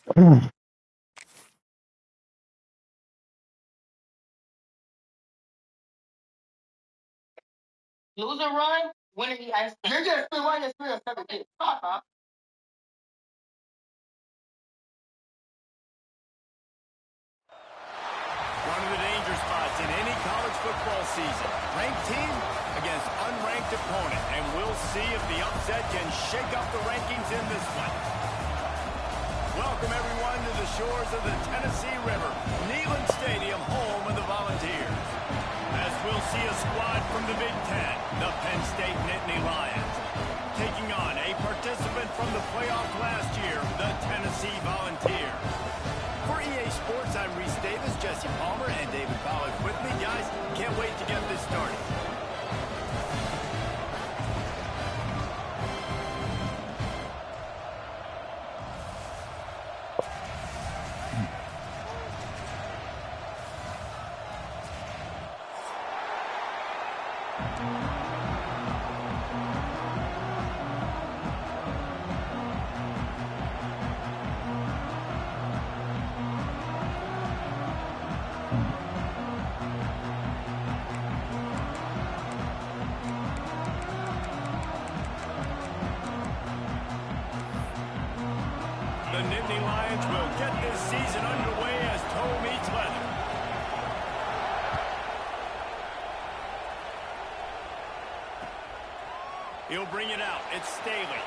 Loser run, winner eat ice cream. You're just still running this 17. Stop, huh? One of the danger spots in any college football season. Ranked team against unranked opponent. And we'll see if the upset can shake up the rankings in this one. Welcome, everyone, to the shores of the Tennessee River. Neyland Stadium, home of the Volunteers. As we'll see a squad from the Big Ten, the Penn State Nittany Lions, taking on a participant from the playoff last year, the Tennessee Volunteers. For EA Sports, I'm Reese Davis, Jesse Palmer, and David Pollack with me. Guys, can't wait to get this started. The Nittany Lions will get this season underway as toe meets leather. He'll bring it out. It's Staley.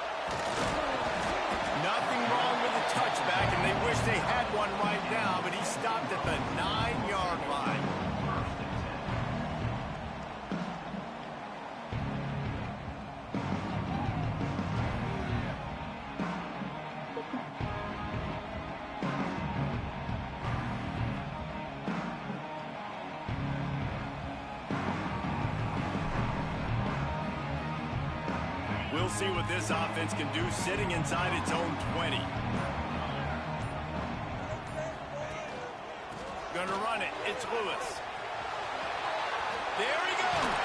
Nothing wrong with the touchback, and they wish they had one right now, but he stopped at the 9-yard line. We'll see what this offense can do sitting inside its own 20. Gonna run it. It's Lewis. There he goes.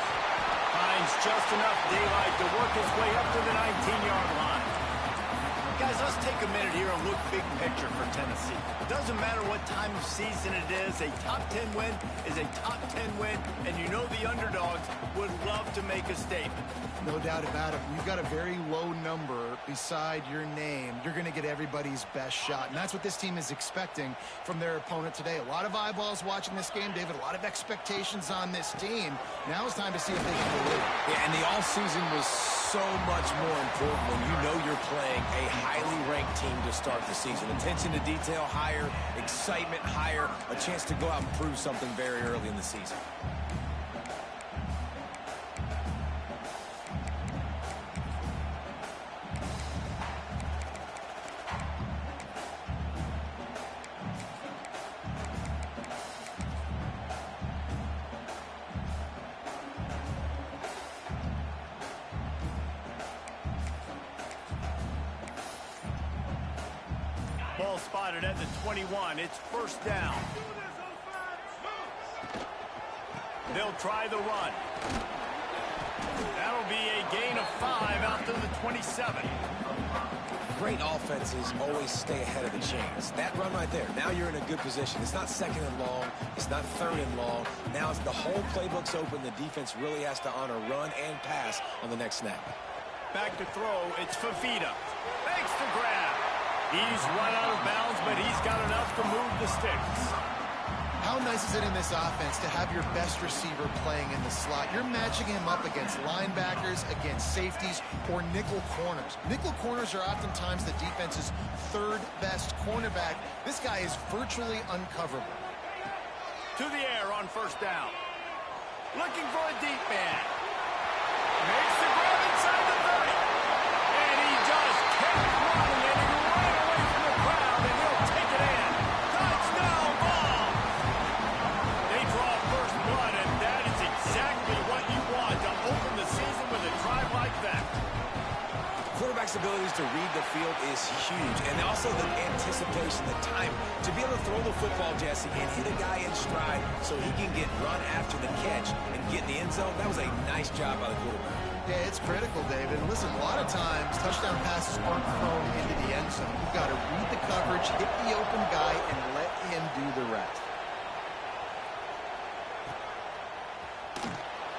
Finds just enough daylight to work his way up to the 19-yard line. Guys, let's take a minute here and look big picture for Tennessee. It doesn't matter what time of season it is. A top 10 win is a top 10 win, and you know the underdogs would love to make a statement. No doubt about it. When you've got a very low number beside your name, you're going to get everybody's best shot. And that's what this team is expecting from their opponent today. A lot of eyeballs watching this game, David. A lot of expectations on this team. Now it's time to see if they can deliver. Yeah, and the offseason was so much more important when you know you're playing a highly ranked team to start the season. Attention to detail higher, excitement higher, a chance to go out and prove something very early in the season. Ball spotted at the 21. It's first down. They'll try the run. That'll be a gain of 5 out to the 27. Great offenses always stay ahead of the chains. That run right there, now you're in a good position. It's not second and long. It's not third and long. Now it's the whole playbook's open. The defense really has to honor run and pass on the next snap. Back to throw. It's Fafita. Makes the grab. He's run out of bounds, but he's got enough to move the sticks. How nice is it in this offense to have your best receiver playing in the slot? You're matching him up against linebackers, against safeties, or nickel corners. Nickel corners are oftentimes the defense's third best cornerback. This guy is virtually uncoverable. To the air on first down. Looking for a deep man. Makes the grab inside the 30. And he just kept running, and he ran away from the crowd, and he'll take it in. Touchdown ball. They draw first blood, and that is exactly what you want to open the season with a drive like that. Quarterback's abilities to read the field is huge, and also the anticipation, the time to be able to throw the football, Jesse, and hit a guy in stride so he can get run after the catch and get in the end zone. That was a nice job by the quarterback. Yeah, it's critical, David. Listen, a lot of times touchdown passes aren't thrown into the end zone. You've got to read the coverage coverage, hit the open guy, and let him do the rest.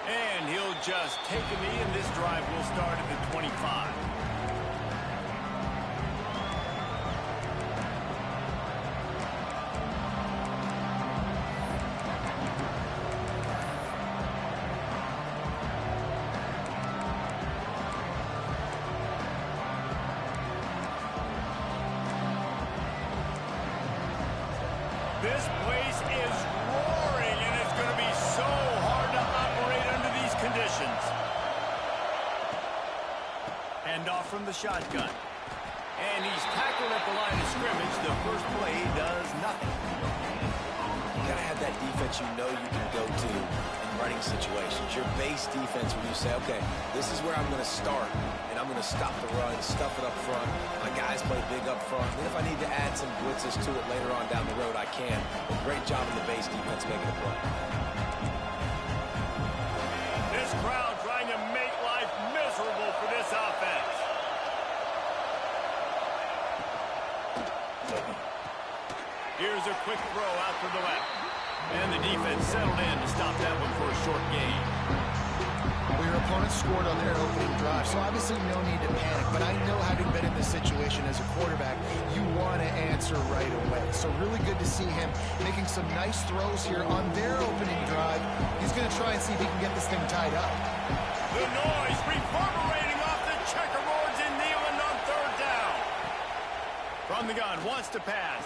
And he'll just take a knee, and this drive will start at the 25. This place is roaring, and it's going to be so hard to operate under these conditions. Hand off from the shotgun. And he's tackled at the line of scrimmage. The first play does nothing. You got to have that defense you know you can go to in running situations. Your base defense when you say, okay, this is where I'm going to start, and I'm going to stop the run, stuff it up front. My guys play big up front. Then if I need to add some blitzes to it later on down the road, I can. But great job in the base defense making a play. This crowd trying to make life miserable for this offense. Here's a quick throw out to the left. And the defense settled in to stop that one for a short gain. Well, your opponent scored on their opening drive, so obviously no need to panic. But I know, having been in this situation as a quarterback, you want to answer right away. So really good to see him making some nice throws here on their opening drive. He's going to try and see if he can get this thing tied up. The noise reverberating off the checkerboards in Neyland on third down. From the gun, wants to pass.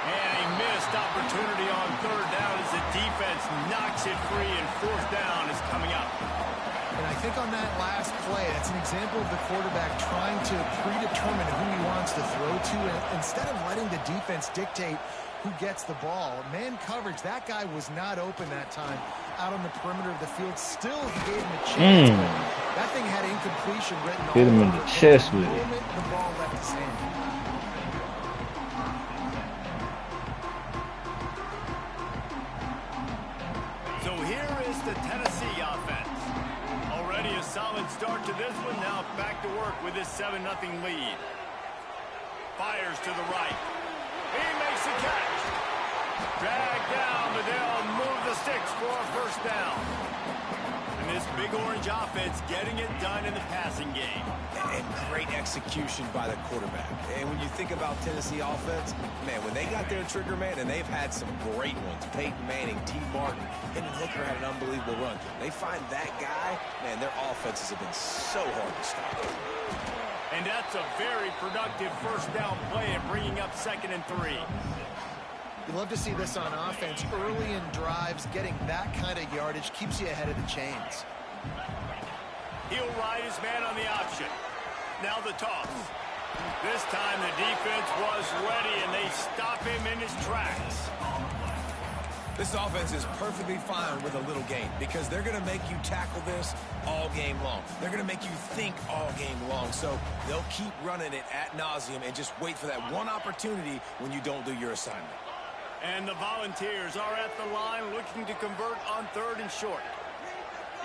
And a missed opportunity on third down as the defense knocks it free, and fourth down is coming up. And I think on that last play, that's an example of the quarterback trying to predetermine who he wants to throw to, and instead of letting the defense dictate who gets the ball. Man coverage, that guy was not open that time out on the perimeter of the field. Still, he gave him a chance, but that thing had incompletion written all Hit him in over the it. chest with The it. moment the ball left his hand. So here is the Tennessee offense. Already a solid start to this one. Now back to work with this 7-0 lead. Fires to the right. He makes the catch. Dragged down, but they'll move the sticks for a first down. And this big orange offense getting it done in the passing game. And great execution by the quarterback. And when you think about Tennessee offense, man, when they got their trigger man, and they've had some great ones. Peyton Manning, T. Martin, Hendon Hooker had an unbelievable run. They find that guy, man, their offenses have been so hard to stop. And that's a very productive first down play and bringing up 2nd and 3. You love to see this on offense. Early in drives, getting that kind of yardage keeps you ahead of the chains. He'll ride his man on the option. Now the toss. This time the defense was ready, and they stop him in his tracks. This offense is perfectly fine with a little gain because they're going to make you tackle this all game long. They're going to make you think all game long. So they'll keep running it ad nauseum and just wait for that one opportunity when you don't do your assignment. And the Volunteers are at the line looking to convert on 3rd and short.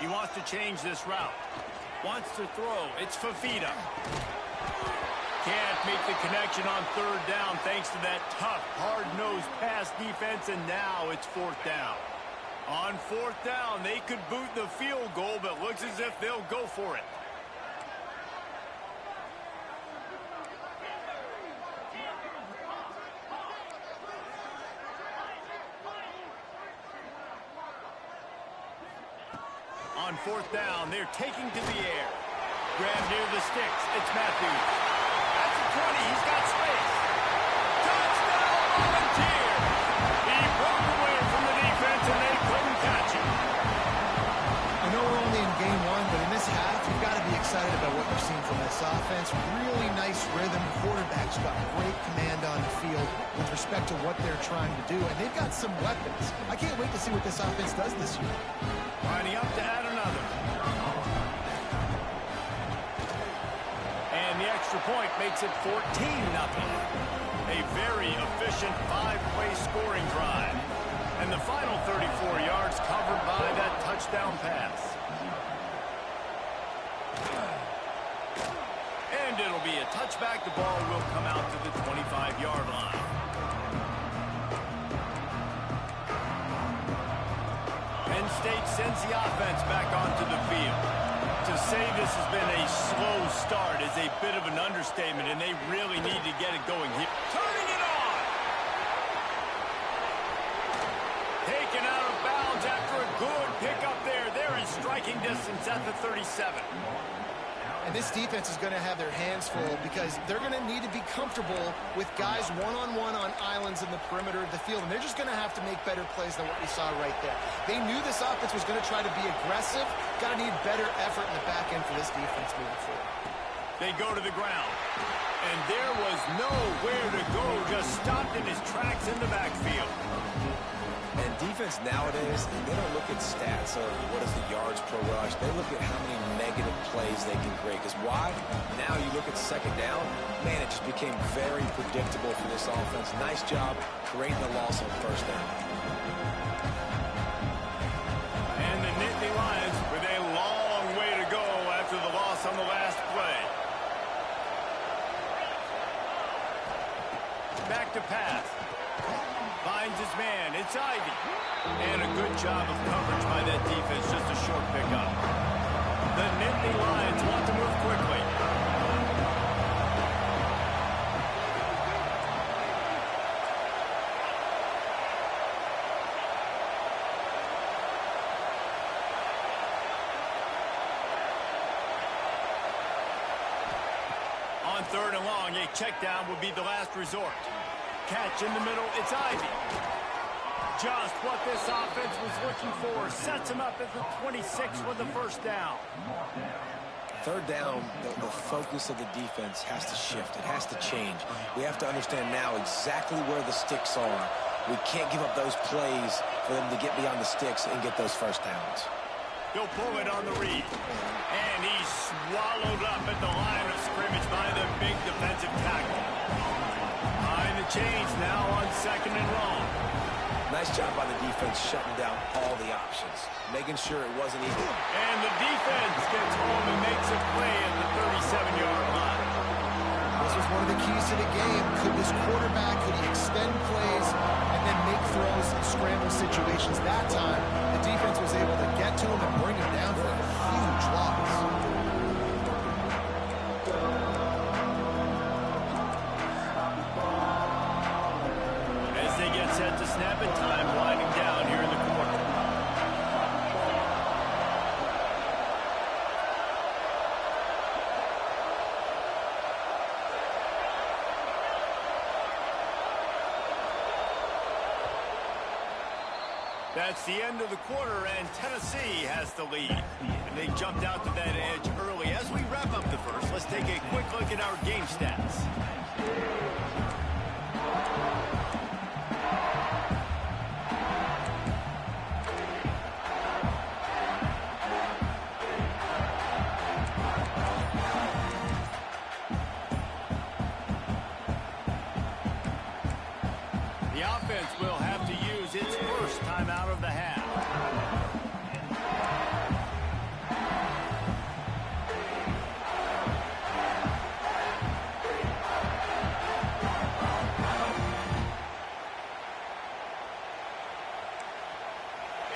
He wants to change this route. Wants to throw. It's Fafita. Can't make the connection on 3rd down thanks to that tough, hard-nosed pass defense, and now it's 4th down. On 4th down, they could boot the field goal, but looks as if they'll go for it. On 4th down, they're taking to the air. Grab near the sticks. It's Matthews. That's a 20. He's got space. Touchdown, Volunteer! He broke away from the defense, and they couldn't catch him. I know we're only in game 1, but in this half, you've got to be excited about what you're seeing from this offense. Really nice rhythm. Quarterback's got great command on the field with respect to what they're trying to do, and they've got some weapons. I can't wait to see what this offense does this year. Lining up to add another. And the extra point makes it 14-0. A very efficient 5-play scoring drive. And the final 34 yards covered by that touchdown pass. And it'll be a touchback. The ball will come out to the 25. 25-yard line. Penn State sends the offense back onto the field. To say this has been a slow start is a bit of an understatement, and they really need to get it going here. Turning it on! Taken out of bounds after a good pickup there. They're in striking distance at the 37. And this defense is going to have their hands full because they're going to need to be comfortable with guys one-on-one on islands in the perimeter of the field. And they're just going to have to make better plays than what we saw right there. They knew this offense was going to try to be aggressive. Got to need better effort in the back end for this defense moving forward. They go to the ground. And there was nowhere to go. Just stopped in his tracks in the backfield. And defense nowadays, they don't look at stats of what is the yards per rush. They look at how many negative plays they can create. Because why? Now you look at second down, man, it just became very predictable for this offense. Nice job creating the loss on first down. And the Nittany Lions with a long way to go after the loss on the last play. Back to pass. Finds his man. It's Ivy. And a good job of coverage by that defense. Just a short pickup. The Nittany Lions want to move quickly. On 3rd and long, a check down would be the last resort. Catch in the middle, it's Ivy. Just what this offense was looking for. Sets him up at the 26 with the first down. 3rd down, the focus of the defense has to shift. It has to change. We have to understand now exactly where the sticks are. We can't give up those plays for them to get beyond the sticks and get those first downs. He'll pull it on the read. And he's swallowed up at the line of scrimmage by the big defensive tackle. Behind the chains now on 2nd and long. Nice job by the defense shutting down all the options, making sure it wasn't easy. And the defense gets home and makes a play at the 37-yard line. This was one of the keys to the game. Could this quarterback, could he extend plays and then make throws in scramble situations? That time, the defense was able to get to him and bring him down for a huge loss. Set to snap it, time winding down here in the quarter. That's the end of the quarter, and Tennessee has the lead. And they jumped out to that edge early. As we wrap up the first, let's take a quick look at our game stats. The offense will have to use its first time out of the half.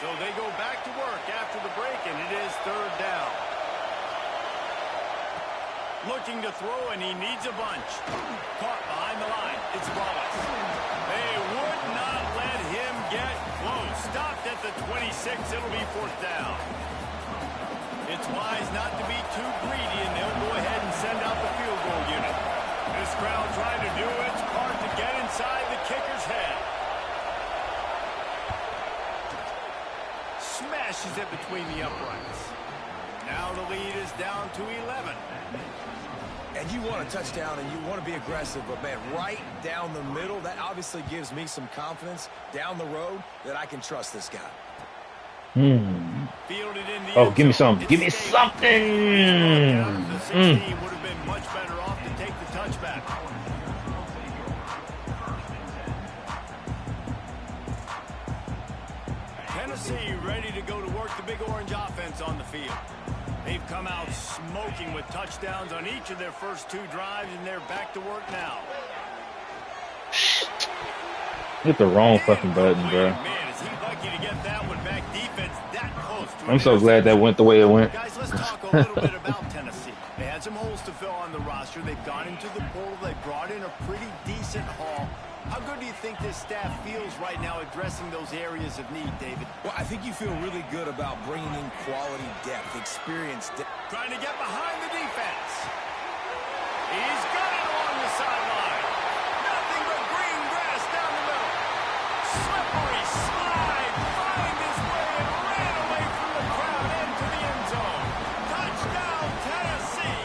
So they go back to work after the break, and it is 3rd down. Looking to throw, and he needs a bunch. Caught behind the line. It's Wallace. They would not let him get close. Stopped at the 26. It'll be 4th down. It's wise not to be too greedy, and they'll go ahead and send out the field goal unit. This crowd trying to do its part to get inside the kicker's head. Smashes it between the uprights. Now the lead is down to 11. And you want a touchdown and you want to be aggressive, but, man, right down the middle, that obviously gives me some confidence down the road that I can trust this guy. Oh, give me something. Give me something. The 16 would have been much better off to take the touchback. Tennessee ready to go to work the Big Orange offense on the field. They've come out smoking with touchdowns on each of their first 2 drives, and they're back to work now. Hit the wrong fucking Oh, button, bro. man, is he lucky to get that one back. Defense that close to an I'm so glad that interception. went the way it went. Guys, let's talk a little bit about Tennessee. They had some holes to fill on the roster. They've gone into the portal. They brought in a pretty decent haul. How good do you think this staff feels right now addressing those areas of need, David? Well, I think you feel really good about bringing in quality depth, experience depth. Trying to get behind the defense. He's got it along the sideline. Nothing but green grass down the middle. Slippery slide. Find his way and ran away from the crowd into the end zone. Touchdown, Tennessee.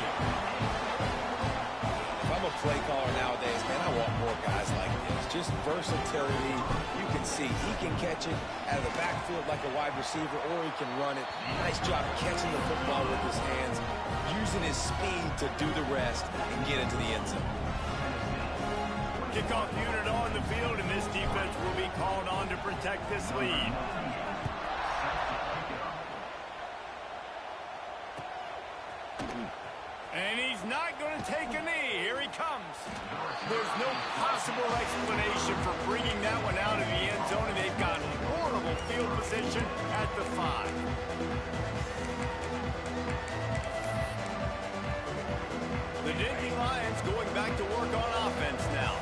If I'm a play caller nowadays, man, I want more guys like this. Just versatility. You can see he can catch it out of the backfield like a wide receiver, or he can run it. Nice job catching the football with his hands, using his speed to do the rest and get into the end zone. Kickoff unit on the field, and this defense will be called on to protect this lead. And he's not going to take a knee. Here he comes. There's no possible explanation for bringing that one out of the end zone, and they've got horrible field position at the 5. The Nittany Lions going back to work on offense now.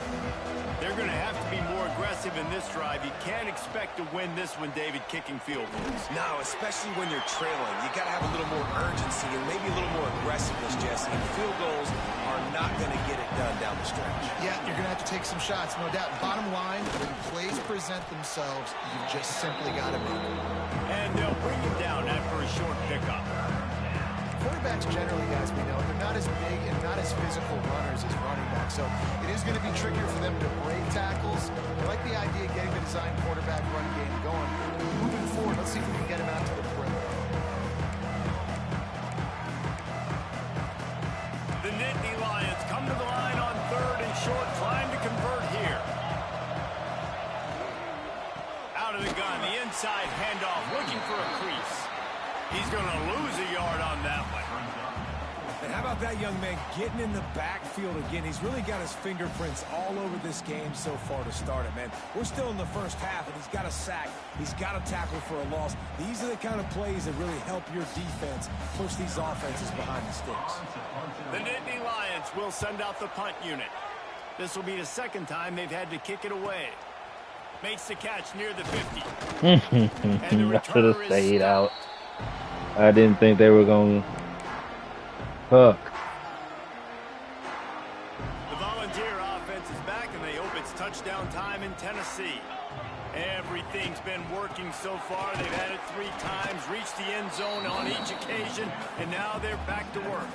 They're going to have to be more aggressive in this drive. You can't expect to win this one, David, kicking field goals. No, especially when you're trailing. You got to have a little more urgency and maybe a little more aggressiveness, Jesse. And field goals are not going to get it done down the stretch. Yeah, you're going to have to take some shots, no doubt. Bottom line, when plays present themselves, you just simply got to make them. And they'll bring him down after a short pickup. Quarterbacks generally, guys, we know, they're not as big and not as physical runners as running backs, so it is going to be trickier for them to break tackles. I like the idea of getting the design quarterback run game going. Moving forward, let's see if we can get him out to the perimeter. The Nittany Lions come to the line on 3rd and short, trying to convert here. Out of the gun, the inside handoff, looking for a crease. He's going to lose a yard on that one. And how about that young man getting in the backfield again? He's really got his fingerprints all over this game so far to start it, man. We're still in the first half, and he's got a sack. He's got a tackle for a loss. These are the kind of plays that really help your defense push these offenses behind the sticks. The Nittany Lions will send out the punt unit. This will be the second time they've had to kick it away. Makes the catch near the 50. And the I should have returner is stayed out. stopped. I didn't think they were going to hook. The Volunteer offense is back, and they hope it's touchdown time in Tennessee. Everything's been working so far. They've had it 3 times, reached the end zone on each occasion, and now they're back to work.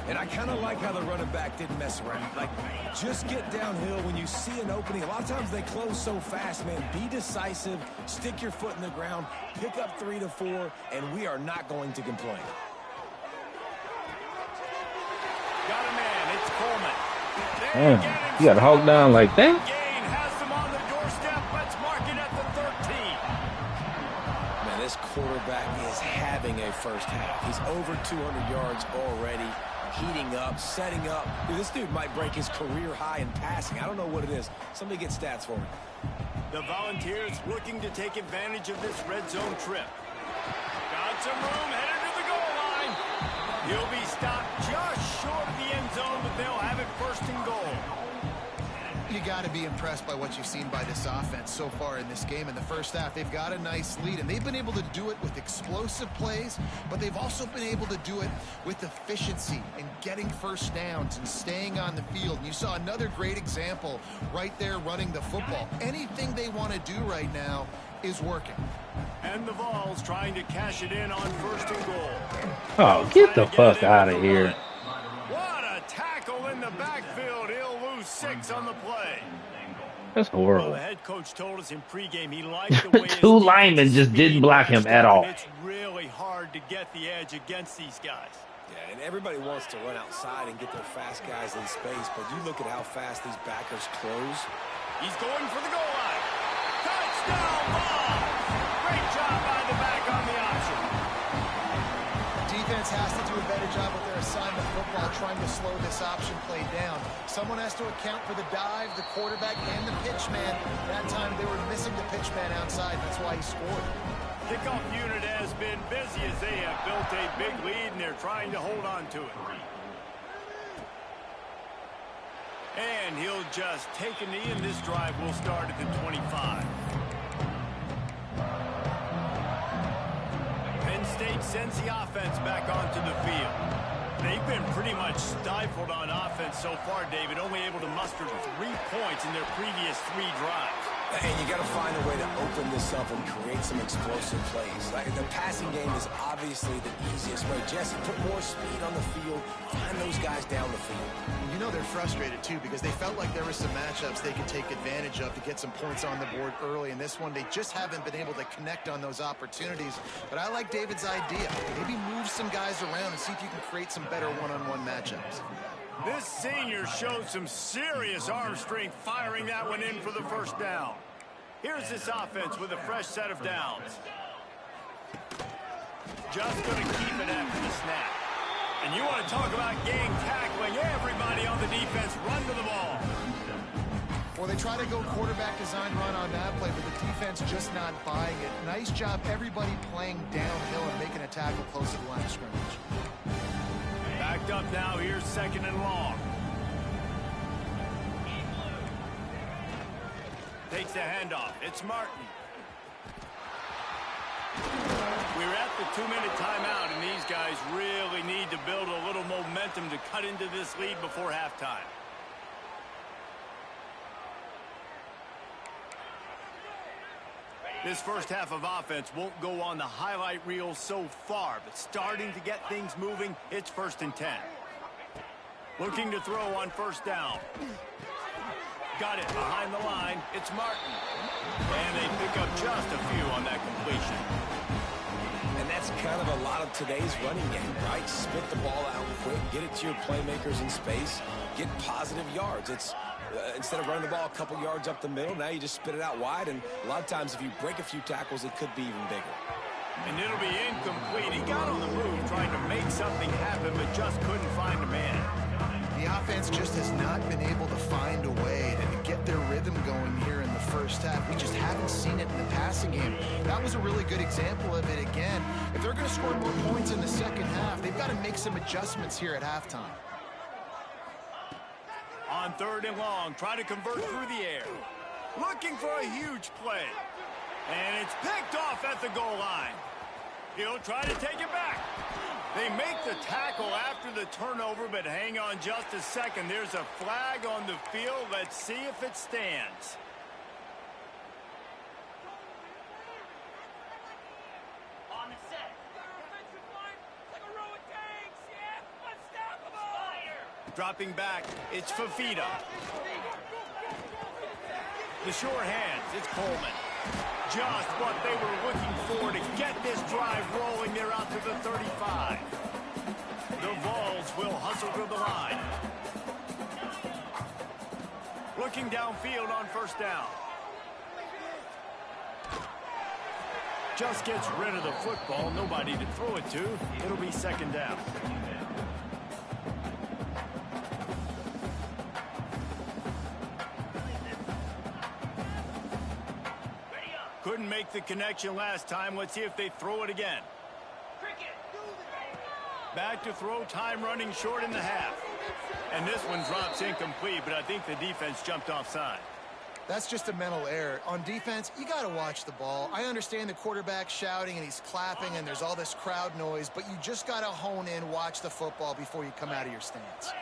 And I kind of like how the running back didn't mess around. Like, just get downhill when you see an opening. A lot of times they close so fast, man. Be decisive, stick your foot in the ground, pick up 3 to 4, and we are not going to complain. Got a man. It's Coleman. Damn, you got to hawk down like that? Gain has them on the doorstep. Let's mark it at the 13. Man, this quarterback is having a first half. He's over 200 yards already, heating up, setting up. Dude, this dude might break his career high in passing. I don't know what it is. Somebody get stats for me. The Volunteers looking to take advantage of this red zone trip. Got some room, headed to the goal line. He'll be stopped just short of the end zone, but they'll have it 1st and goal. You got to be impressed by what you've seen by this offense so far in this game. In the first half, they've got a nice lead, and they've been able to do it with explosive plays, but they've also been able to do it with efficiency and getting first downs and staying on the field. And you saw another great example right there running the football. Anything they want to do right now is working. And the Vols trying to cash it in on 1st and goal. Oh, get the fuck out of here. What a tackle in the backfield. He'll lose 6 on the play. That's Well, horrible. the head coach told us in pregame he liked the way his 2 defense linemen just speed didn't block him matched at up, all. and it's really hard to get the edge against these guys. Yeah, and everybody wants to run outside and get their fast guys in space, but you look at how fast these backers close. He's going for the goal line. Touchdown, Vols! Great job by the back on the option. Defense defense has to do a better job with their assignment football, trying to slow this option play down. Someone has to account for the dive, the quarterback, and the pitch man. That time they were missing the pitch man outside. That's why he scored. Kickoff unit has been busy as they have built a big lead, and they're trying to hold on to it. And he'll just take a knee, and this drive will start at the 25. Penn State sends the offense back onto the field. They've been pretty much stifled on offense so far, David, only able to muster 3 points in their previous 3 drives. And you got to find a way to open this up and create some explosive plays. Like, the passing game is obviously the easiest way. Jesse, put more speed on the field. Find those guys down the field. You know they're frustrated, too, because they felt like there were some matchups they could take advantage of to get some points on the board early. In this one, they just haven't been able to connect on those opportunities. But I like David's idea. Maybe move some guys around and see if you can create some better one-on-one matchups. This senior showed some serious arm strength firing that one in for the first down. Here's this offense with a fresh set of downs. Just going to keep it after the snap. And you want to talk about gang tackling. Everybody on the defense run to the ball. Well, they try to go quarterback design run on that play, but the defense just not buying it. Nice job everybody playing downhill and making a tackle close to the line of scrimmage. Backed up now, here's 2nd and long. Takes the handoff. It's Martin. We're at the 2-minute timeout, and these guys really need to build a little momentum to cut into this lead before halftime. This first half of offense won't go on the highlight reel so far, but starting to get things moving, it's 1st and 10. Looking to throw on 1st down. Got it behind the line. It's Martin. And they pick up just a few on that completion. And that's kind of a lot of today's running game, right? Spit the ball out quick, get it to your playmakers in space, get positive yards. It's instead of running the ball a couple yards up the middle, now you just spit it out wide, and a lot of times if you break a few tackles, it could be even bigger. And it'll be incomplete. He got on the move trying to make something happen, but just couldn't find a man. The offense just has not been able to find a way to get their rhythm going here in the first half. We just haven't seen it in the passing game. That was a really good example of it again. If they're going to score more points in the second half, they've got to make some adjustments here at halftime. On 3rd and long, trying to convert through the air. Looking for a huge play. And it's picked off at the goal line. He'll try to take it back. They make the tackle after the turnover, but hang on just a second. There's a flag on the field. Let's see if it stands. On the set. Like a row of tanks, yeah, unstoppable. Dropping back, it's Fafita. The sure hands, it's Coleman. Just what they were looking for to get this drive rolling. They're out to the 35. The Vols will hustle to the line. Looking downfield on 1st down. Just gets rid of the football. Nobody to throw it to. It'll be 2nd down. Couldn't make the connection last time. Let's see if they throw it again. Back to throw, time running short in the half. And this one drops incomplete, but I think the defense jumped offside. That's just a mental error. On defense, you got to watch the ball. I understand the quarterback shouting and he's clapping and there's all this crowd noise, but you just got to hone in, watch the football before you come out of your stance.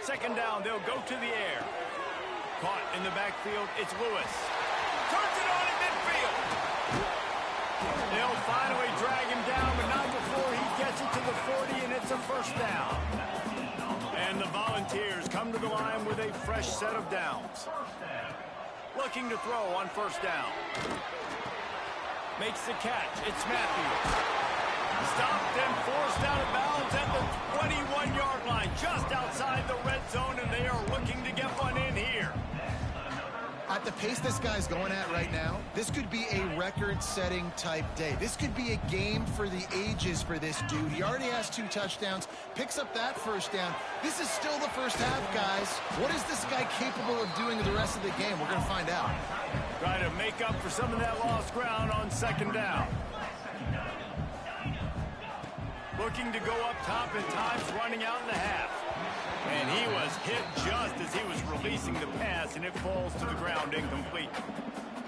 2nd down, they'll go to the air. Caught in the backfield, it's Lewis. Turns it on in midfield. They'll finally drag him down, but not before he gets it to the 40, and it's a 1st down. And the Volunteers come to the line with a fresh set of downs. Looking to throw on 1st down. Makes the catch. It's Matthews. Stopped and forced out of bounds at the 21-yard line, just outside the red zone, and they are looking to get one in here. At at the pace this guy's going at right now, this could be a record-setting type day. This could be a game for the ages for this dude. He already has 2 touchdowns, picks up that first down. This is still the first half, guys. What is this guy capable of doing in the rest of the game? We're going to find out. Trying to make up for some of that lost ground on second down. Looking to go up top at times, running out in the half. And he was hit just as he was releasing the pass, and it falls to the ground incomplete.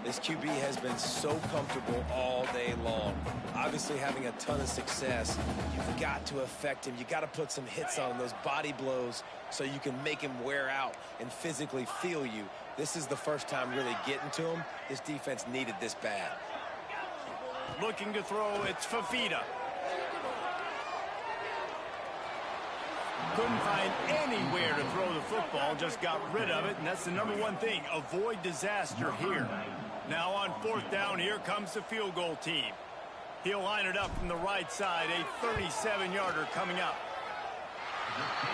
This QB has been so comfortable all day long. Obviously having a ton of success. You've got to affect him. You got to put some hits on him, those body blows, so you can make him wear out and physically feel you. This is the first time really getting to him. This defense needed this bad. Looking to throw, it's Fafita. Couldn't find anywhere to throw the football, just got rid of it, and that's the #1 thing. Avoid disaster here. Now on 4th down, here comes the field goal team. He'll line it up from the right side, a 37-yarder coming up.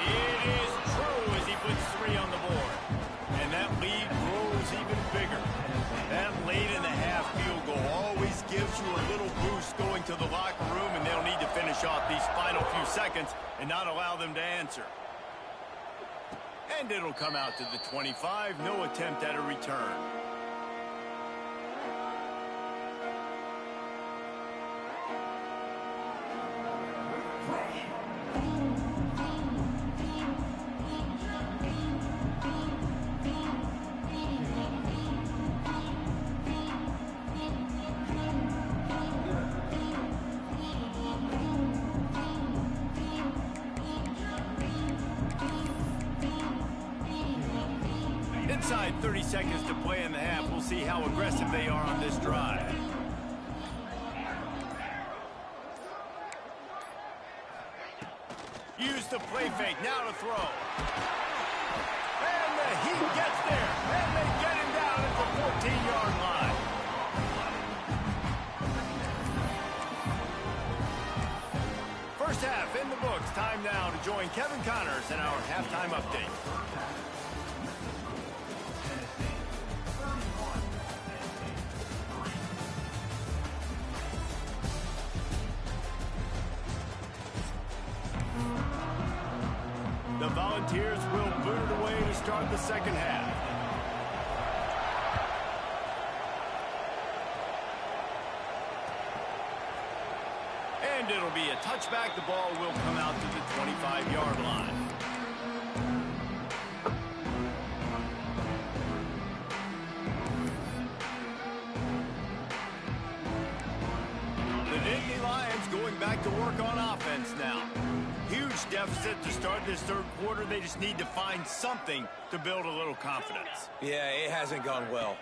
It is true as he puts 3 on the board. And that lead grows even bigger. That late in the half field goal always gives you a little boost going to the locker room, and they'll need to finish off these final few seconds and not allow them to answer. And it'll come out to the 25, no attempt at a return. Inside 30 seconds to play in the half. We'll see how aggressive they are on this drive. Use the play fake. Now to throw. And the heat gets there. And they get him down at the 14-yard line. First half in the books. Time now to join Kevin Connors in our halftime update. The Volunteers will boot it away to start the second half. And it'll be a touchback. The ball will come out to the 25-yard line. The Nittany Lions going back to work on offense now. Huge deficit to start this third quarter. They just need to find something to build a little confidence. Yeah, it hasn't gone well.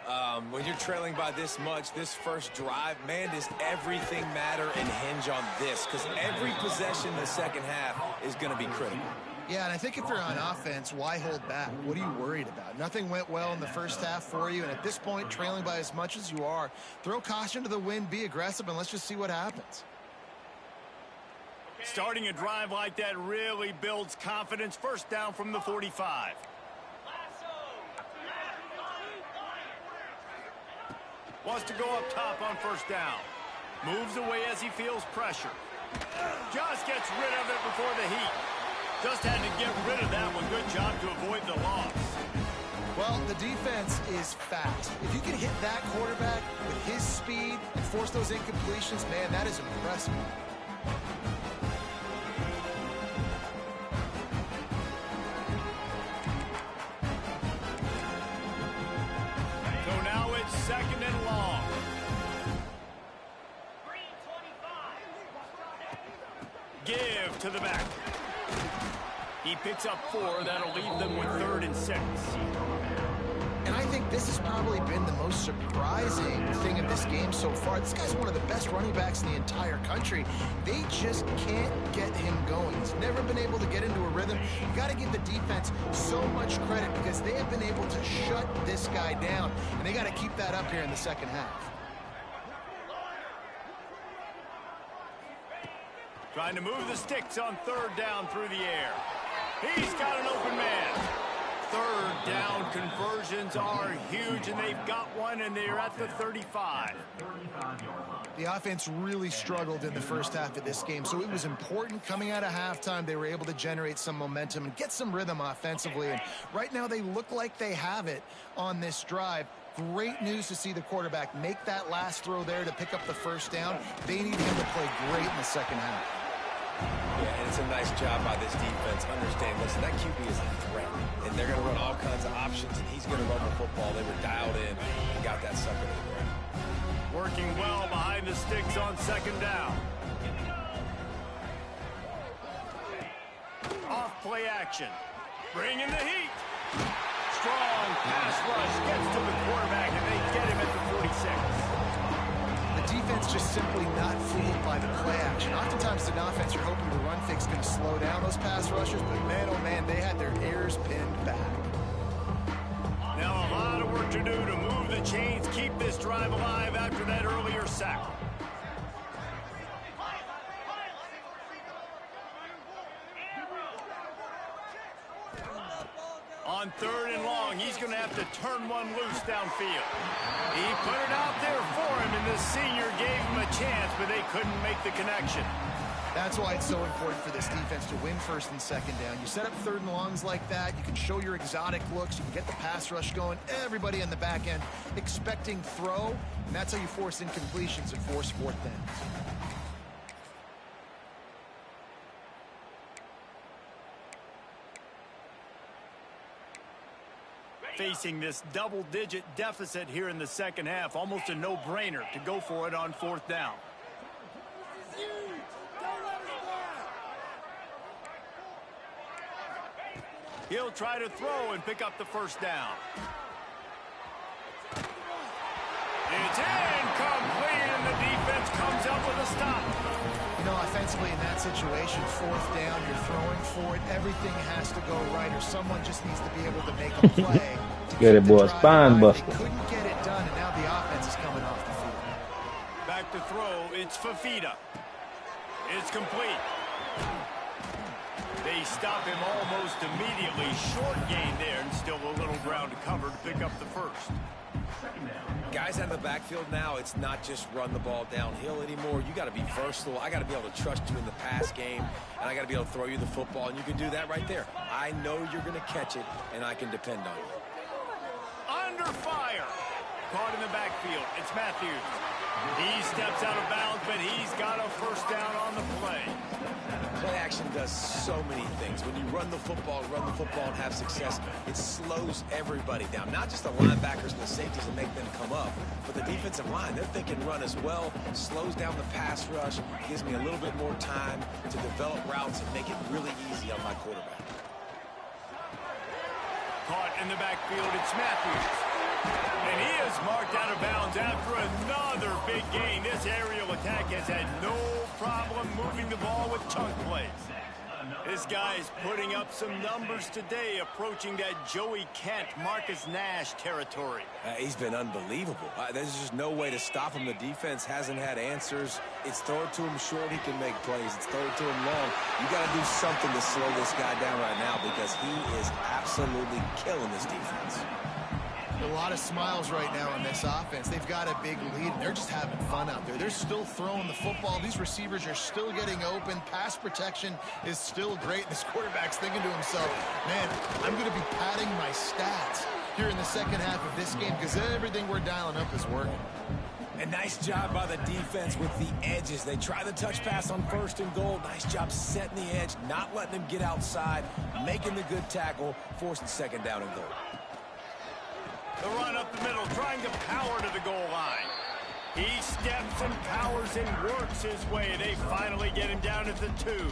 When you're trailing by this much, this first drive, man, does everything matter and hinge on this? Because every possession in the second half is going to be critical. Yeah, and I think if you're on offense, why hold back? What are you worried about? Nothing went well in the first half for you, and at this point, trailing by as much as you are, throw caution to the wind, be aggressive, and let's just see what happens. Starting a drive like that really builds confidence. First down from the 45. Wants to go up top on first down. Moves away as he feels pressure. Just gets rid of it before the heat. Just had to get rid of that one. Good job to avoid the loss. Well, the defense is fat. If you can hit that quarterback with his speed and force those incompletions, man, that is impressive. Second and long. Give to the back. He picks up 4. That'll leave them with 3rd and 6. And I think this has probably been the most surprising thing of this game so far. This guy's one of the best running backs in the entire country. They just can't get him going. He's never been able to get into a rhythm. You got to give the defense so much credit because they have been able to shut this guy down. And they got to keep that up here in the second half. Trying to move the sticks on 3rd down through the air. He's got an open man. Third down conversions are huge, and they've got one, and they're at the 35. The offense really struggled in the first half of this game, so it was important coming out of halftime. They were able to generate some momentum and get some rhythm offensively, and right now they look like they have it on this drive. Great news to see the quarterback make that last throw there to pick up the first down. They need him to play great in the second half. Yeah, and it's a nice job by this defense. Understand, listen, that QB is a threat, and they're going to run all kinds of options, and he's going to run the football. They were dialed in and got that sucker to the ground. Working well behind the sticks on second down. Off play action. Bring in the heat. Strong pass rush gets to the quarterback, and they get him at the 46. The defense just simply not fooled by the play action. Oftentimes, an offense, you're hoping the run fix going to slow down those pass rushers, but man, oh man, they had their ears pinned back. Now a lot of work to do to move the chains, keep this drive alive after that earlier sack. On third and long, he's going to have to turn one loose downfield. He put it out there for him, and the senior gave him a chance, but they couldn't make the connection. That's why it's so important for this defense to win first and second down. You set up third and longs like that, you can show your exotic looks, you can get the pass rush going, everybody in the back end expecting throw, and that's how you force incompletions and force fourth downs. Facing this double-digit deficit here in the second half, almost a no-brainer to go for it on fourth down. He'll try to throw and pick up the first down. It's incomplete, and the defense comes up with a stop. You know, offensively in that situation, fourth down, you're throwing for it, everything has to go right, or someone just needs to be able to make a play. Get it, boy, spine buster. They couldn't get it done, and now the offense is coming off the field. Back to throw, it's Fafita. It's complete. They stop him almost immediately. Short gain there, and still a little ground to cover to pick up the first. Guys out of the backfield now, it's not just run the ball downhill anymore. You got to be versatile. I got to be able to trust you in the pass game, and I got to be able to throw you the football, and you can do that right there. I know you're going to catch it, and I can depend on you. Under fire. Caught in the backfield. It's Matthews. He steps out of bounds, but he's got a first down on the play. Play action does so many things. When you run the football and have success, it slows everybody down. Not just the linebackers and the safeties and make them come up, but the defensive line, they're thinking run as well, slows down the pass rush, gives me a little bit more time to develop routes and make it really easy on my quarterback. Caught in the backfield, it's Matthews. And he is marked out of bounds after another big gain. This aerial attack has had no problem moving the ball with chunk plays. This guy's putting up some numbers today, approaching that Joey Kent, Marcus Nash territory. He's been unbelievable. There's just no way to stop him. The defense hasn't had answers. It's throw it to him short, he can make plays. It's throw it to him long. You got to do something to slow this guy down right now because he is absolutely killing this defense. A lot of smiles right now on this offense. They've got a big lead, and they're just having fun out there. They're still throwing the football. These receivers are still getting open. Pass protection is still great. This quarterback's thinking to himself, man, I'm going to be padding my stats here in the second half of this game because everything we're dialing up is working. A nice job by the defense with the edges. They try the touch pass on first and goal. Nice job setting the edge, not letting him get outside, making the good tackle, forcing second down and goal. The run up the middle, trying to power to the goal line. He steps and powers and works his way. They finally get him down at the 2.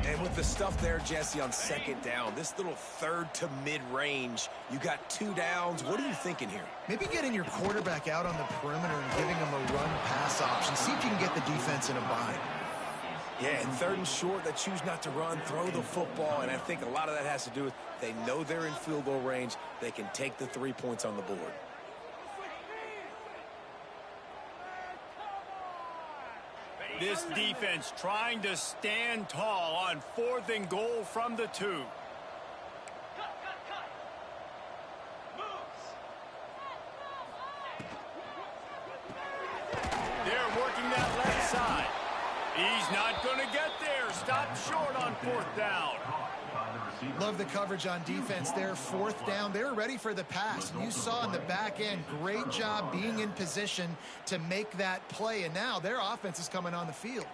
And with the stuff there, Jesse, on second down, this little third to mid-range, you got 2 downs. What are you thinking here? Maybe getting your quarterback out on the perimeter and giving him a run-pass option. See if you can get the defense in a bind. Yeah, and third and short, they choose not to run, throw the football, and I think a lot of that has to do with they know they're in field goal range. They can take the 3 points on the board. This defense trying to stand tall on 4th and goal from the 2. He's not going to get there. Stop short on 4th down. Love the coverage on defense there. 4th down. They were ready for the pass. And you saw in the back end, great job being in position to make that play. And now their offense is coming on the field.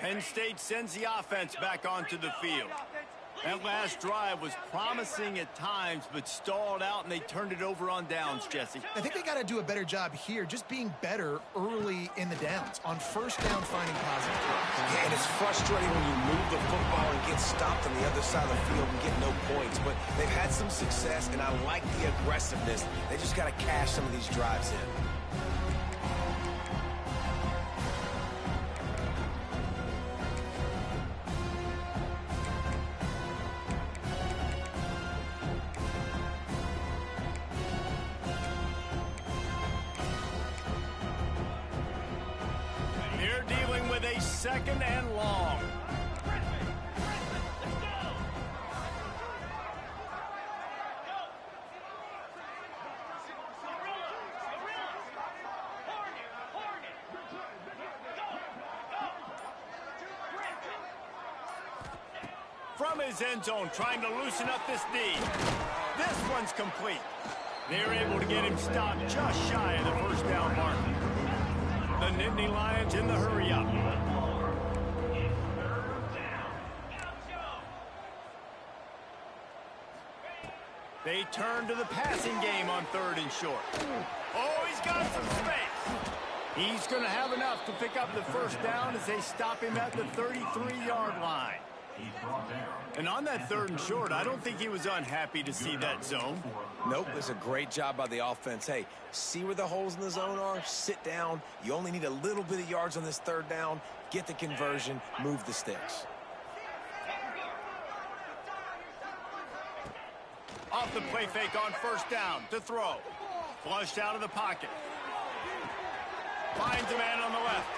Penn State sends the offense back onto the field. That last drive was promising at times, but stalled out, and they turned it over on downs, Jesse. I think they got to do a better job here, just being better early in the downs. On 1st down, finding positive plays. Yeah, and it's frustrating when you move the football and get stopped on the other side of the field and get no points. But they've had some success, and I like the aggressiveness. They just got to cash some of these drives in. A 2nd and long. From his end zone, trying to loosen up this D. This one's complete. They're able to get him stopped just shy of the 1st down mark. The Nittany Lions in the hurry-up. They turn to the passing game on 3rd and short. Oh, he's got some space. He's going to have enough to pick up the 1st down as they stop him at the 33-yard line. And on that 3rd and short, I don't think he was unhappy to see that zone. Nope, it's a great job by the offense. Hey, see where the holes in the zone are? Sit down. You only need a little bit of yards on this 3rd down. Get the conversion. Move the sticks. Off the play fake on 1st down to throw. Flushed out of the pocket. Finds a man on the left.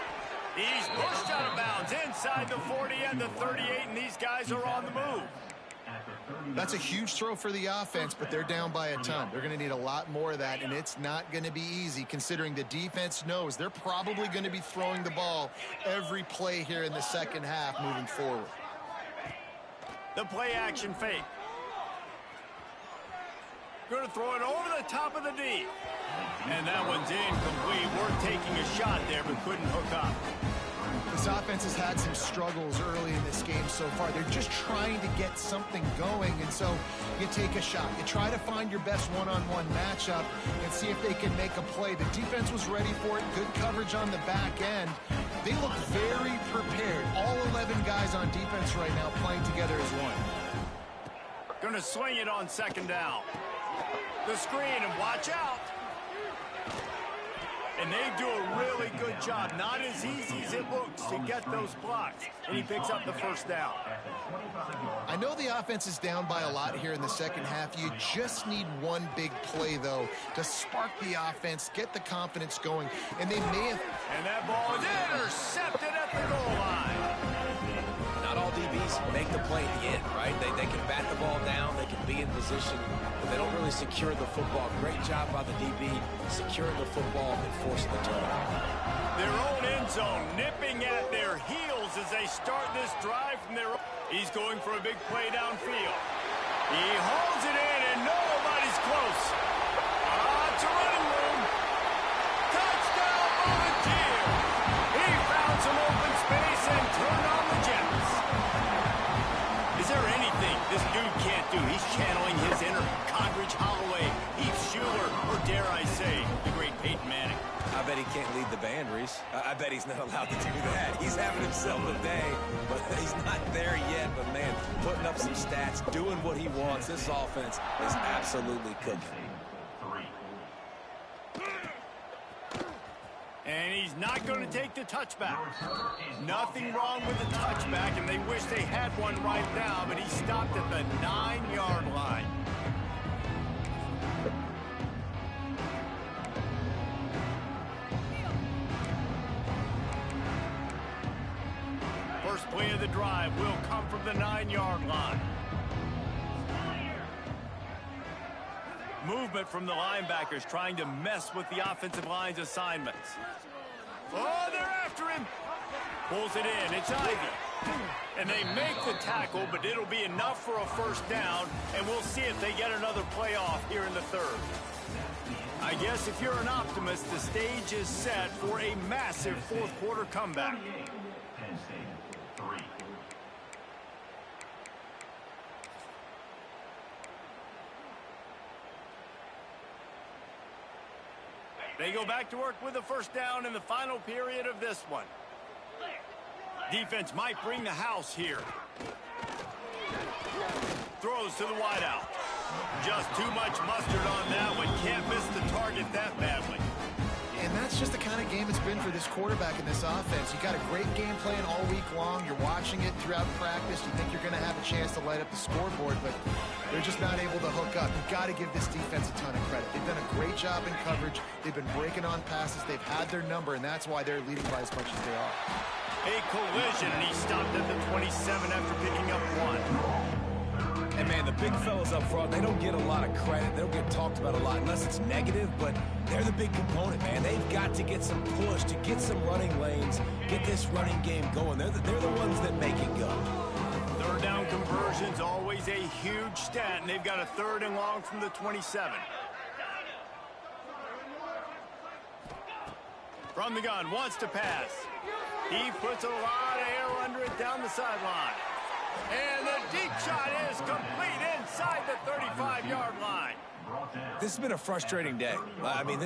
He's pushed out of bounds inside the 40 and the 38, and these guys are on the move. That's a huge throw for the offense, but they're down by a ton. They're going to need a lot more of that, and it's not going to be easy considering the defense knows they're probably going to be throwing the ball every play here in the 2nd half moving forward. The play action fake. Going to throw it over the top of the D. And that one's incomplete. We're taking a shot there, but couldn't hook up. This offense has had some struggles early in this game so far. They're just trying to get something going, and so you take a shot. You try to find your best one-on-one matchup and see if they can make a play. The defense was ready for it. Good coverage on the back end. They look very prepared. All 11 guys on defense right now playing together as one. Going to swing it on 2nd down. The screen, and watch out. And they do a really good job. Not as easy as it looks to get those blocks. And he picks up the 1st down. I know the offense is down by a lot here in the 2nd half. You just need one big play, though, to spark the offense, get the confidence going. And they may have... And that ball is intercepted at the goal line. Not all DBs make the play at the end, right? They can bat the ball down, they can be in position, but they don't really secure the football. Great job by the DB securing the football and forcing the turnover. Their own end zone nipping at their heels as they start this drive from their own. He's going for a big play downfield. He holds it in and nobody's close. It's a running room. Touchdown Volunteer. He found some open space and turned on the Jets. Is there anything this dude can't do? He's channeling his inner Condridge Holloway, Heath Schuler, or dare I say, the great Peyton Manning. I bet he can't lead the band, Reese. I bet he's not allowed to do that. He's having himself a day, but he's not there yet. But, man, putting up some stats, doing what he wants. This offense is absolutely cooking. And he's not going to take the touchback. Nothing wrong with the touchback, and they wish they had one right now, but he stopped at the 9-yard line. First play of the drive will come from the 9-yard line. movement from the linebackers trying to mess with the offensive line's assignments. Oh, they're after him. Pulls it in. It's Ivy. And they make the tackle, but it'll be enough for a first down, and we'll see if they get another playoff here in the third. I guess if you're an optimist, the stage is set for a massive fourth-quarter comeback. They go back to work with a first down in the final period of this one. Defense might bring the house here. Throws to the wideout. Just too much mustard on that one. Can't miss the target that badly. And that's just the kind of game it's been for this quarterback in this offense. You got a great game plan all week long. You're watching it throughout practice. You think you're going to have a chance to light up the scoreboard, but they're just not able to hook up. You've got to give this defense a ton of credit. They've done a great job in coverage. They've been breaking on passes. They've had their number, and that's why they're leading by as much as they are. A collision, and he stopped at the 27 after picking up one. And, man, the big fellas up front, they don't get a lot of credit. They don't get talked about a lot unless it's negative, but they're the big component, man. They've got to get some push, to get some running lanes, get this running game going. They're the ones that make it go. Third down conversion's always a huge stat, and they've got a third and long from the 27. From the gun, wants to pass. He puts a lot of air under it down the sideline. And the deep shot is complete inside the 35-yard line. This has been a frustrating day. I mean,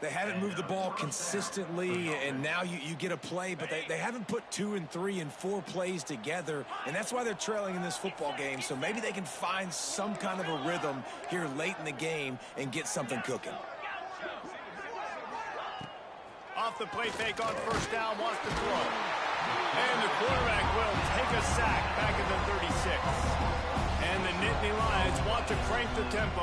they haven't moved the ball consistently, and now you get a play, but they haven't put 2 and 3 and 4 plays together, and that's why they're trailing in this football game. So maybe they can find some kind of a rhythm here late in the game and get something cooking. Off the play fake on first down, wants to throw. And the quarterback will take a sack back at the 36. And the Nittany Lions want to crank the tempo.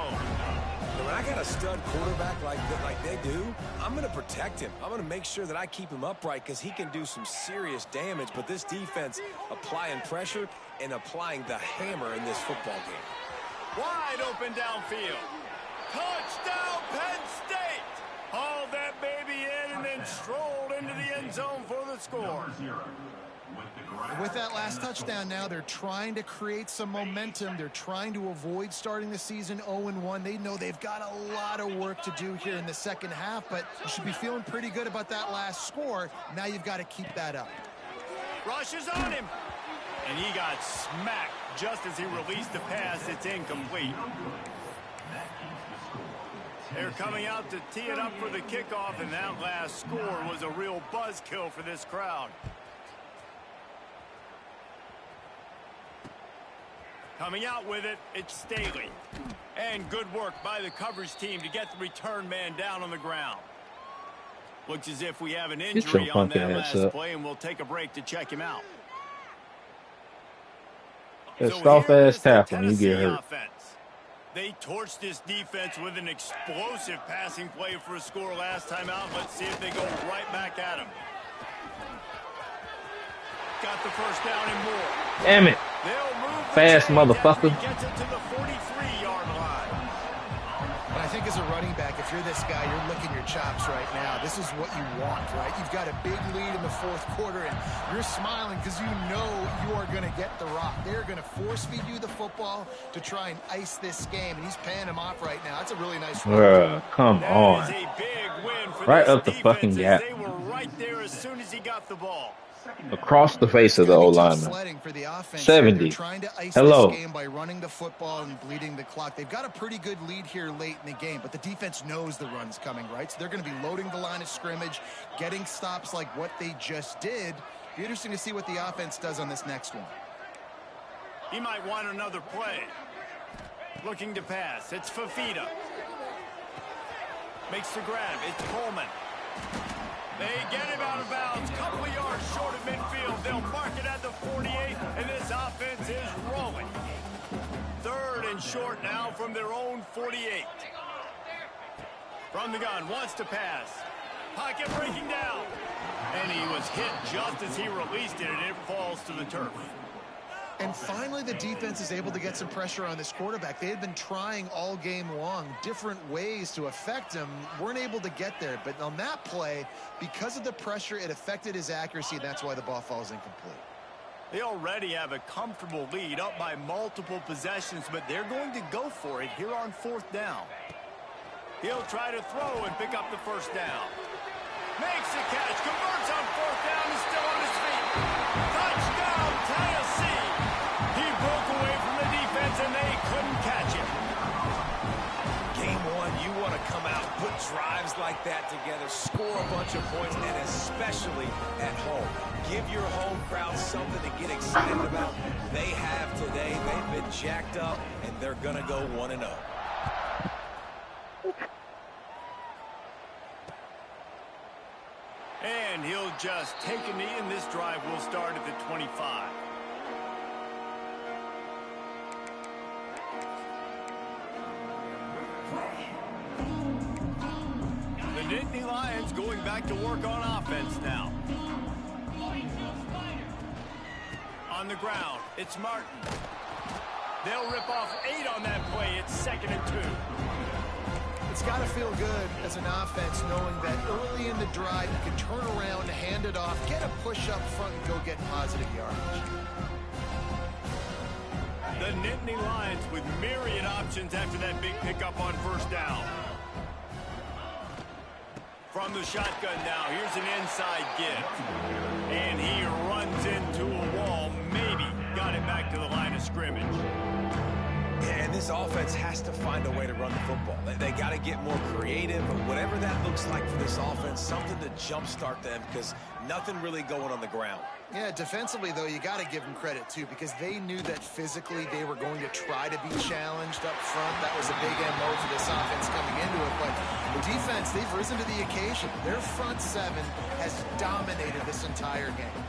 When I got a stud quarterback like they do, I'm going to protect him. I'm going to make sure that I keep him upright because he can do some serious damage. But this defense applying pressure and applying the hammer in this football game. Wide open downfield. Touchdown, Penn State! Hauled that baby in and then strolled into the end zone for the score. With that last touchdown now, they're trying to create some momentum. They're trying to avoid starting the season 0-1. They know they've got a lot of work to do here in the second half, but you should be feeling pretty good about that last score. Now you've got to keep that up. Rushes on him. And he got smacked just as he released the pass. It's incomplete. They're coming out to tee it up for the kickoff, and that last score was a real buzzkill for this crowd. Coming out with it, it's Staley. And good work by the coverage team to get the return man down on the ground. Looks as if we have an injury on that last play, and we'll take a break to check him out. That soft-ass tackle, you get hurt. Offense. They torched this defense with an explosive passing play for a score last time out. Let's see if they go right back at him. Got the first down and more. Damn it. Fast motherfucker. Gets it to the 43-yard line. And I think as a running back, if you're this guy, you're licking your chops right now. This is what you want, right? You've got a big lead in the fourth quarter, and you're smiling because you know you are going to get the rock. They're going to force-feed you the football to try and ice this game, and he's paying him off right now. That's a really nice run. Come on. That is a big win for Right this up the fucking gap. They were right there as soon as he got the ball. Across the face of the O-lineman. 70. Trying to ice Hello. this game by running the football and bleeding the clock. They've got a pretty good lead here late in the game, but the defense knows the run's coming, right? So they're going to be loading the line of scrimmage, getting stops like what they just did. Be interesting to see what the offense does on this next one. He might want another play. Looking to pass. It's Fafita. Makes the grab. It's Coleman. They get him out of bounds. Couple of yards short of midfield. They'll mark it at the 48, and this offense is rolling. Third and short now from their own 48. From the gun, wants to pass. Pocket breaking down. And he was hit just as he released it, and it falls to the turf. And finally, the defense is able to get some pressure on this quarterback. They had been trying all game long different ways to affect him, weren't able to get there. But on that play, because of the pressure, it affected his accuracy, and that's why the ball falls incomplete. They already have a comfortable lead, up by multiple possessions, but they're going to go for it here on 4th down. He'll try to throw and pick up the first down. Makes the catch, converts on 4th down, and still on his feet. Touchdown, Tennessee! He broke away from the defense, and they couldn't catch him. Game 1, you want to come out, put drives like that together, score a bunch of points, and especially at home. Give your home crowd something to get excited about. They have today. They've been jacked up, and they're going to go 1-0. And he'll just take a knee, and this drive will start at the 25. The Nittany Lions going back to work on offense now. On the ground, it's Martin. They'll rip off 8 on that play. It's 2nd and 2. It's got to feel good as an offense knowing that early in the drive you can turn around, hand it off, get a push up front, and go get positive yardage. The Nittany Lions with myriad options after that big pickup on 1st down. From the shotgun now, here's an inside give. And he runs into a wall, maybe got it back to the line of scrimmage. And this offense has to find a way to run the football. They got to get more creative, but whatever that looks like for this offense, something to jumpstart them because nothing really going on the ground. Yeah, defensively, though, you got to give them credit, too, because they knew that physically they were going to try to be challenged up front. That was a big MO for this offense coming into it. But the defense, they've risen to the occasion. Their front 7 has dominated this entire game.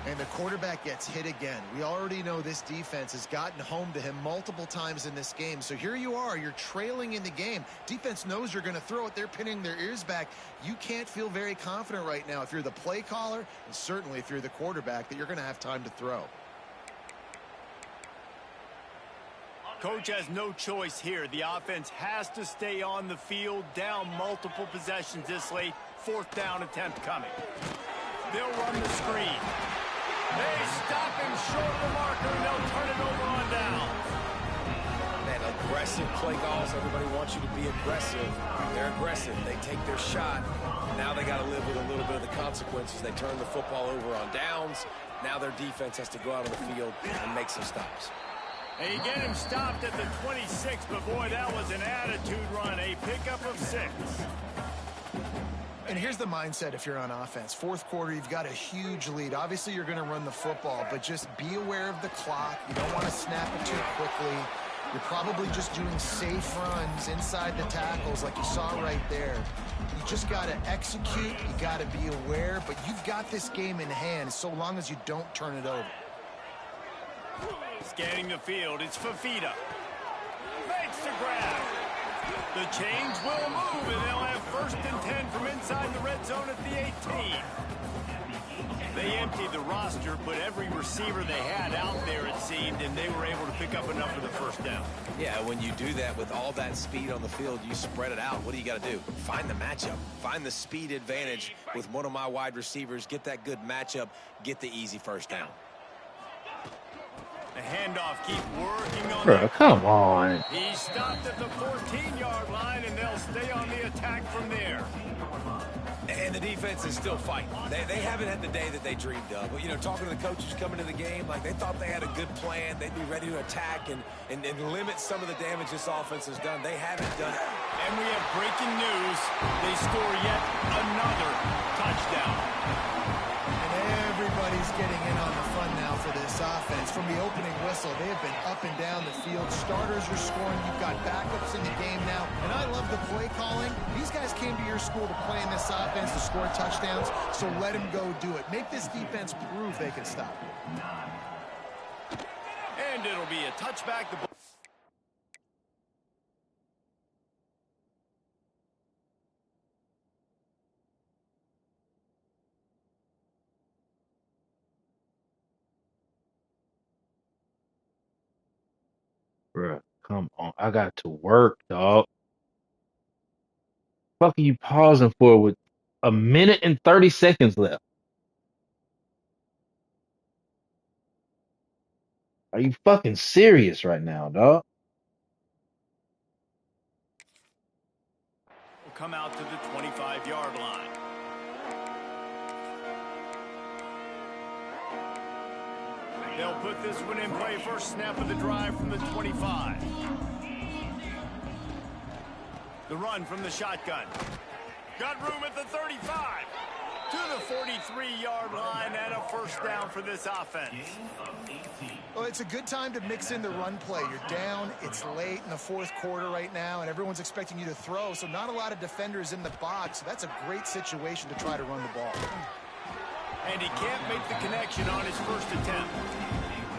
And the quarterback gets hit again. We already know this defense has gotten home to him multiple times in this game. So here you are, you're trailing in the game. Defense knows you're going to throw it. They're pinning their ears back. You can't feel very confident right now if you're the play caller, and certainly if you're the quarterback, that you're going to have time to throw. Coach has no choice here. The offense has to stay on the field, down multiple possessions this late. 4th down attempt coming. They'll run the screen. They stop him short of the marker, and they'll turn it over on down. Man, aggressive play calls. Everybody wants you to be aggressive. They're aggressive. They take their shot. Now they got to live with a little bit of the consequences. They turn the football over on downs. Now their defense has to go out on the field and make some stops. And you get him stopped at the 26, but boy, that was an attitude run. A pickup of 6. And here's the mindset if you're on offense. 4th quarter, you've got a huge lead. Obviously, you're going to run the football, but just be aware of the clock. You don't want to snap it too quickly. You're probably just doing safe runs inside the tackles like you saw right there. You just got to execute. You got to be aware, but you've got this game in hand so long as you don't turn it over. Scanning the field, it's Fafita. Makes the grab. The change will move, and they'll have 1st and 10 from inside the red zone at the 18. They emptied the roster, put every receiver they had out there, it seemed, and they were able to pick up enough for the 1st down. Yeah, when you do that with all that speed on the field, you spread it out. What do you got to do? Find the matchup. Find the speed advantage with one of my wide receivers. Get that good matchup. Get the easy 1st down. The handoff, keep working on Bro, that. come on. He stopped at the 14-yard line, and they'll stay on the attack from there. And the defense is still fighting. They haven't had the day that they dreamed of. But, you know, talking to the coaches coming to the game, like they thought they had a good plan. They'd be ready to attack and limit some of the damage this offense has done. They haven't done it. And we have breaking news. They score yet another touchdown. And everybody's getting in on the fun now for this offense. From the opening whistle, they have been up and down the field. Starters are scoring. You've got backups in the game now. And I love the play calling. These guys came to your school to play in this offense to score touchdowns, so let them go do it. Make this defense prove they can stop you. And it'll be a touchback. Come on. I got to work, dog. Fuck are you pausing for with a minute and 30 seconds left? Are you fucking serious right now, dog? Will come out to the 25-yard line. They'll put this one in play. First snap of the drive from the 25. The run from the shotgun. Got room at the 35. To the 43-yard line and a first down for this offense. Well, it's a good time to mix in the run play. You're down, it's late in the fourth quarter right now, and everyone's expecting you to throw, so not a lot of defenders in the box. So that's a great situation to try to run the ball. And he can't make the connection on his first attempt.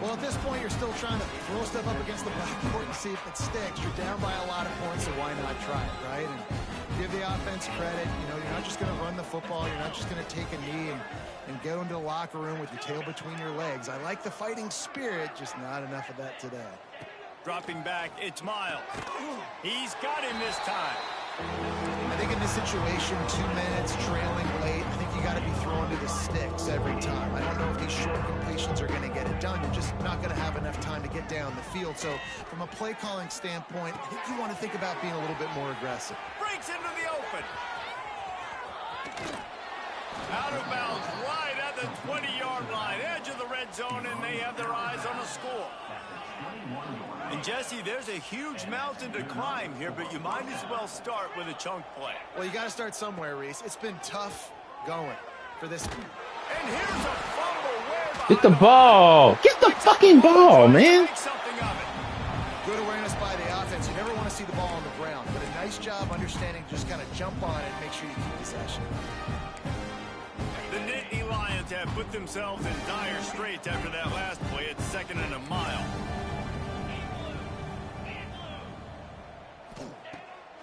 Well, at this point, you're still trying to throw stuff up against the backboard and see if it sticks. You're down by a lot of points, so why not try it, right? And give the offense credit. You know, you're not just going to run the football. You're not just going to take a knee and go into the locker room with your tail between your legs. I like the fighting spirit, just not enough of that today. Dropping back, it's Miles. He's got him this time. I think in this situation, 2 minutes, trailing late, I think you got to be thrown to the sticks every time. I don't know if these short completions are going to get it done. You're just not going to have enough time to get down the field. So from a play calling standpoint, I think you want to think about being a little bit more aggressive. Breaks into the open. Out of bounds, right at the 20-yard line, edge of the red zone, and they have their eyes on a score. And Jesse, there's a huge mountain to climb here, but you might as well start with a chunk play. Well, you got to start somewhere, Reese. It's been tough going for this. And here's a fumble. Get the ball. Get the fucking ball, man. Make something of it. Good awareness by the offense. You never want to see the ball on the ground, but a nice job understanding to just kind of jump on it and make sure you keep possession. The Nittany Lions have put themselves in dire straits after that last play. It's 2nd and a mile.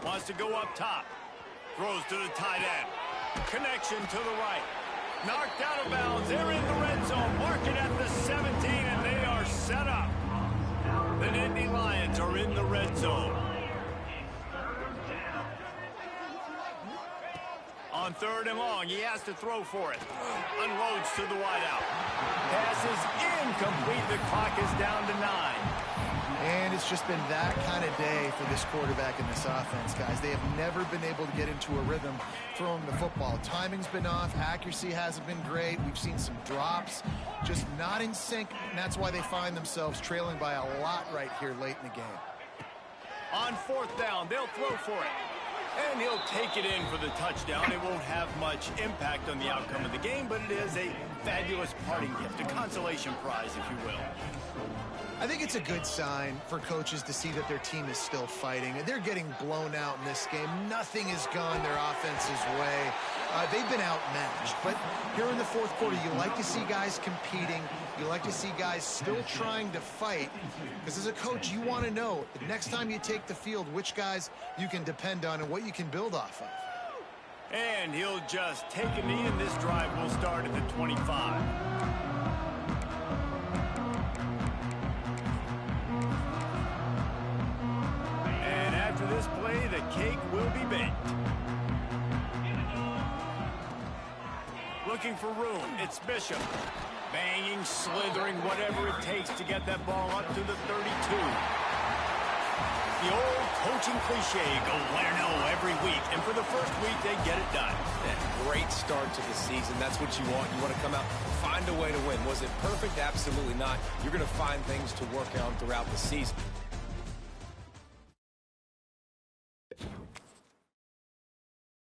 Wants to go up top. Throws to the tight end. Connection to the right. Knocked out of bounds. They're in the red zone. Mark it at the 17, and they are set up. The Nittany Lions are in the red zone. On 3rd and long, he has to throw for it. Unloads to the wideout. Pass is incomplete. The clock is down to 9. And it's just been that kind of day for this quarterback and this offense, guys. They have never been able to get into a rhythm throwing the football. Timing's been off. Accuracy hasn't been great. We've seen some drops, just not in sync, and that's why they find themselves trailing by a lot right here late in the game. On 4th down, they'll throw for it. And he'll take it in for the touchdown. It won't have much impact on the outcome of the game, but it is a fabulous parting gift, a consolation prize, if you will. I think it's a good sign for coaches to see that their team is still fighting. They're getting blown out in this game. Nothing has gone their offense's way. They've been outmatched. But here in the fourth quarter, you like to see guys competing. You like to see guys still trying to fight. Because as a coach, you want to know the next time you take the field, which guys you can depend on and what you can build off of. And he'll just take a knee, and this drive will start at the 25. After this play, the cake will be baked. Looking for room, it's Bishop. Banging, slithering, whatever it takes to get that ball up to the 32. The old coaching cliche, go win or no every week. And for the first week, they get it done. Great start to the season. That's what you want. You want to come out, find a way to win. Was it perfect? Absolutely not. You're going to find things to work on throughout the season.